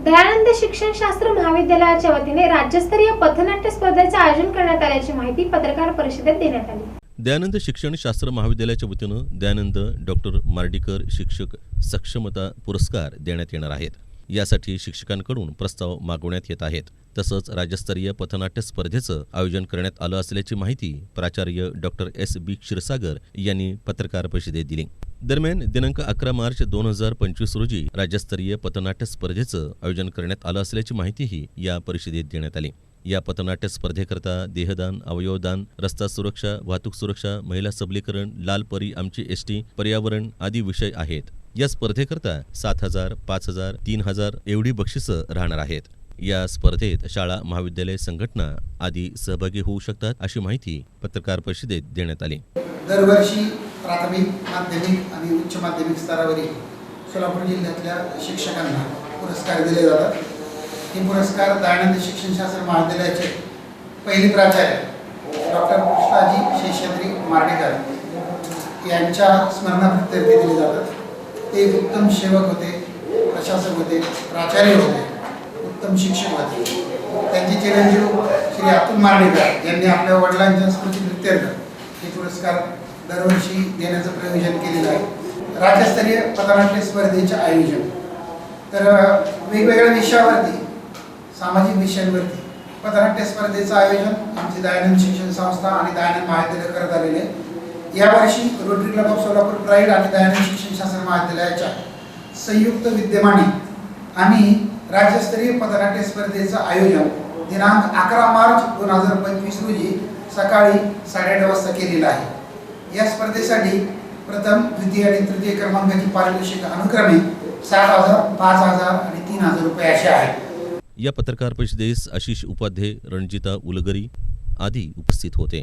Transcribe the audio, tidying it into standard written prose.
दयानंद शिक्षणशास्त्र महाविद्यालयाच्या वतीने राज्यस्तरीय पथनाट्य स्पर्धेचे आयोजन करण्यात आल्याची माहिती पत्रकार परिषदेत देण्यात आली। दयानंद शिक्षणशास्त्र महाविद्यालयाच्या वतीनं दयानंद डॉक्टर मार्डीकर शिक्षक सक्षमता पुरस्कार देण्यात येणार आहेत। यासाठी शिक्षकांकडून प्रस्ताव मागवण्यात येत आहेत। तसंच राज्यस्तरीय पथनाट्य स्पर्धेचं आयोजन करण्यात आलं असल्याची माहिती प्राचार्य डॉक्टर S.B. क्षीरसागर यांनी पत्रकार परिषदेत दिली। दरम्यान दिनांक 11 मार्च 2025 रोजी राज्यस्तरीय पथनाट्य स्पर्धेचं आयोजन करण्यात आलं असल्याची माहितीही या परिषदेत देण्यात आली। या पथनाट्य स्पर्धेकरता देहदान, अवयवदान, रस्ता सुरक्षा, वाहतूक सुरक्षा, महिला सबलीकरण, लाल परी आमची एसटी, पर्यावरण आदी विषय आहेत। या स्पर्धेकरता 7,000, 5,000, 3,000 एवढी बक्षिसं राहणार आहेत। या स्पर्धेत शाळा, महाविद्यालय, संघटना आदी सहभागी होऊ शकतात, अशी माहिती पत्रकार परिषदेत देण्यात आली। दरवर्षी प्राथमिक, माध्यमिक आणि उच्च माध्यमिक स्तरावरील सोलापूर जिल्ह्यातल्या शिक्षकांना पुरस्कार दिले जातात। हे पुरस्कार दयानंद शिक्षणशास्त्र महाविद्यालयाचे पहिले प्राचार्य डॉक्टर कृष्णाजी शेषाद्री मार्डेकर यांच्या स्मरणार्थ दिले जातात। ते उत्तम सेवक होते, प्रशासक होते, प्राचार्य होते, उत्तम शिक्षक होते। त्यांचे चिरंजीव श्री अतुल मार्डेकर यांनी आपल्या वडिलांच्या स्मृतीप्रित्यर्थ हे पुरस्कार दरवर्षी देण्याचं प्रयोजन केलेलं आहे। राज्यस्तरीय पथनाट्य स्पर्धेचे आयोजन तर वेगवेगळ्या विषयावरती, सामाजिक विषयांवरती पथनाट्य स्पर्धेचं आयोजन आमची दयानंद शिक्षण संस्था आणि दयानंद महाविद्यालय करत आलेले आहे। यावर्षी rotary club of Solapur pride आणि दयानंद शिक्षणशास्त्र महाविद्यालयाच्या संयुक्त विद्यमाने आम्ही राज्यस्तरीय पथनाट्य स्पर्धेचं आयोजन दिनांक 11 मार्च 2025 रोजी सकाळी 8:30 वाजता केलेलं आहे। या स्पर्धेसाठी प्रथम, द्वितीय आणि तृतीय क्रमांकाची पारितोषिक अनुक्रमे 7,000, 5,000 आणि 3,000 रुपये असे आहेत। या पत्रकार परिषदेस आशिष उपाध्ये, रणजिता उलगरी आदी उपस्थित होते।